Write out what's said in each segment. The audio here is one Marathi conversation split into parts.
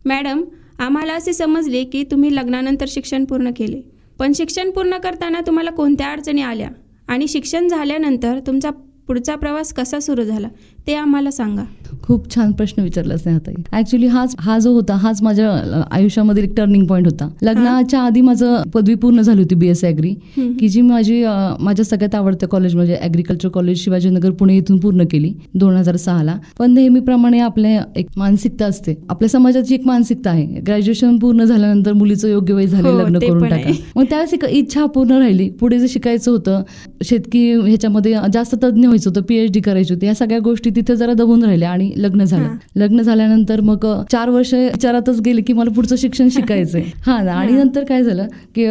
मॅडम, आम्हाला असे समजले की तुम्ही लग्नानंतर शिक्षण पूर्ण केले, पण शिक्षण पूर्ण करताना तुम्हाला कोणत्या अडचणी आल्या आणि शिक्षण झाल्यानंतर तुमचा पुढचा प्रवास कसा सुरू झाला ते आम्हाला सांगा. खूप छान प्रश्न विचारला स्नेहाताई. ऍक्च्युली हा जो होता हाच माझ्या आयुष्यामध्ये एक टर्निंग पॉईंट होता. लग्नाच्या आधी माझं पदवी पूर्ण झाली होती BSc ॲग्री, की जी माझ्या सगळ्यात आवडत्या कॉलेज म्हणजे ॲग्रिकल्चर कॉलेज शिवाजीनगर पुणे इथून पूर्ण केली 2006ला. पण नेहमीप्रमाणे आपल्या एक मानसिकता असते, आपल्या समाजाची एक मानसिकता आहे, ग्रॅज्युएशन पूर्ण झाल्यानंतर मुलीचं योग्य वय झाले लग्न करून टाका. मग त्यावेळेस एक इच्छा पूर्ण राहिली, पुढे जे शिकायचं होतं, शेतकी ह्याच्यामध्ये जास्त तज्ज्ञ व्हायचं होतं, PhD करायची होती, या सगळ्या गोष्टी तिथे जरा दबून राहिल्या आणि लग्न झालं. लग्न झाल्यानंतर मग 4 वर्ष विचारातच गेले की मला पुढचं शिक्षण शिकायचंय. आणि नंतर काय झालं की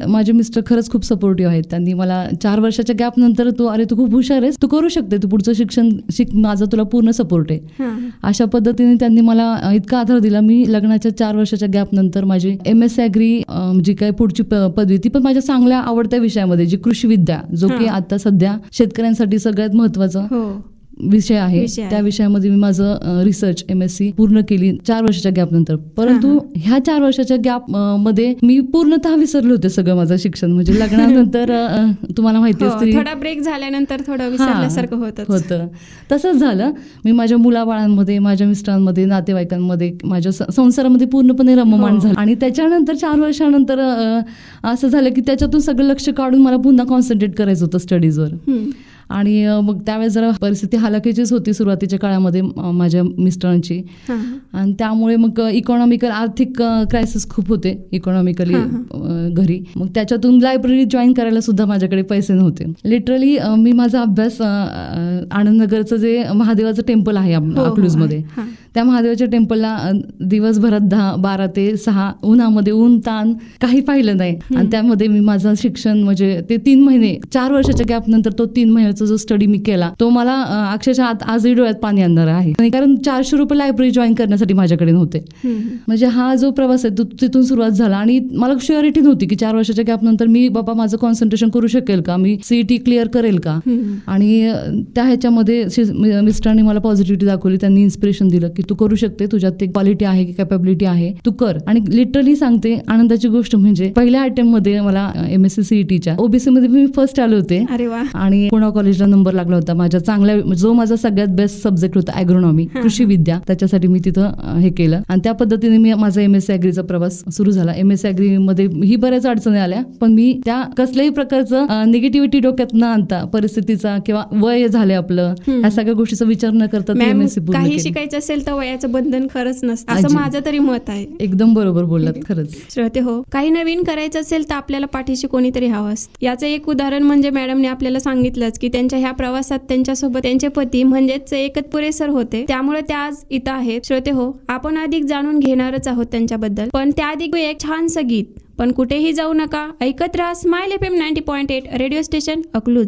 माझे मिस्टर खरंच खूप सपोर्टिव्ह आहेत. त्यांनी मला 4 वर्षाच्या गॅप नंतर तू खूप हुशार आहेस, तू करू शकते, तू पुढचं शिक्षण शिक, माझा तुला पूर्ण सपोर्ट आहे, अशा पद्धतीने त्यांनी मला इतका आधार दिला. मी लग्नाच्या 4 वर्षाच्या गॅप नंतर माझी MSc ॲग्री जी काय पुढची पदवी, ती पण माझ्या चांगल्या आवडत्या विषयामध्ये, जी कृषी विद्या, जो की आता सध्या शेतकऱ्यांसाठी सगळ्यात महत्वाचा विषय आहे, त्या विषयामध्ये मी माझं रिसर्च MSc पूर्ण केली 4 वर्षाच्या गॅप नंतर. परंतु ह्या 4 वर्षाच्या गॅप मध्ये मी पूर्णतः विसरले होते सगळं माझं शिक्षण. म्हणजे लग्नानंतर तुम्हाला माहिती असते, थोडा ब्रेक झाल्यानंतर थोडं विसरल्यासारखं होतं. तसंच झालं. मी माझ्या मुलाबाळांमध्ये, माझ्या मिस्टरांमध्ये, नातेवाईकांमध्ये, माझ्या संसारामध्ये पूर्णपणे रममाण झालं. आणि त्याच्यानंतर 4 वर्षानंतर असं झालं की त्याच्यातून सगळं लक्ष काढून मला पुन्हा कॉन्सन्ट्रेट करायचं होतं स्टडीजवर. आणि मग त्यावेळेस जरा परिस्थिती हलाखीचीच होती सुरुवातीच्या काळामध्ये माझ्या मिस्टरांची. आणि त्यामुळे मग आर्थिक क्रायसिस खूप होते इकॉनॉमिकली घरी. मग त्याच्यातून लायब्ररी जॉईन करायला सुद्धा माझ्याकडे पैसे नव्हते. लिटरली मी माझा अभ्यास आनंदनगरचं जे महादेवाचं टेम्पल आहे अकलूजमध्ये, त्या महादेवाच्या टेम्पलला दिवसभरात 12 ते 6 उन्हामध्ये ऊन ताण काही पाहिलं नाही. आणि त्यामध्ये मी माझं शिक्षण म्हणजे ते 3 महिने 4 वर्षाच्या गॅप नंतर तो 3 महिन्याचा जो स्टडी मी केला तो मला अक्षरशः आजही डोळ्यात पाणी आणणार आहे. कारण 400 रुपये लायब्ररी जॉईन करण्यासाठी माझ्याकडे नव्हते. म्हणजे हा जो प्रवास आहे तो तिथून सुरुवात झाला. आणि मला शुअरिटी नव्हती की 4 वर्षाच्या गॅप नंतर मी माझं कॉन्सन्ट्रेशन करू शकेल का, मी CET क्लिअर करेल का. आणि त्या ह्याच्यामध्ये मिस्टरांनी मला पॉझिटिव्हिटी दाखवली, त्यांनी इन्स्पिरेशन दिलं की तू करू शकते, तुझ्यात ते क्वालिटी आहे की कॅपॅबिलिटी आहे, तू कर. आणि लिटरली सांगते, आनंदाची गोष्ट म्हणजे पहिल्या अटेम्प्ट मध्ये मला MSc CETच्या OBC मध्ये मी फर्स्ट आले होते. आणि पुणा कॉलेजला नंबर लागला होता माझ्या चांगल्या, जो माझा सगळ्यात बेस्ट सब्जेक्ट होता ॲग्रोनॉमी, कृषी विद्या, त्याच्यासाठी मी तिथं हे केलं. आणि त्या पद्धतीने मी माझा MSc ॲग्रीचा प्रवास सुरू झाला. MSc ॲग्री मध्ये ही बऱ्याच अडचणी आल्या, पण मी त्या कसल्याही प्रकारचं निगेटिव्हिटी डोक्यात न आणता, परिस्थितीचा किंवा वय झाले आपलं, या सगळ्या गोष्टीचा विचार न करता MSc पूर्ण काही शिकायचं असेल तर वयाचं बंधन खरंच नसतं, असं माझं तरी मत आहे. एकदम बरोबर बोललात खरंच. श्रोते हो, काही नवीन करायचं असेल तर आपल्याला पाठीशी कोणीतरी हवं असतं. याचं एक उदाहरण म्हणजे मॅडमने आपल्याला सांगितलंच की त्यांच्या ह्या प्रवासात त्यांच्यासोबत त्यांचे पती म्हणजेच एकच पुरेसर होते, त्यामुळे त्या आज इथं आहेत. श्रोते हो, आपण अधिक जाणून घेणारच आहोत त्यांच्याबद्दल, पण त्याआधी एक छानसं गीत. पण कुठेही जाऊ नका, ऐकत राहा smile FM 90.8 radio station Akluj.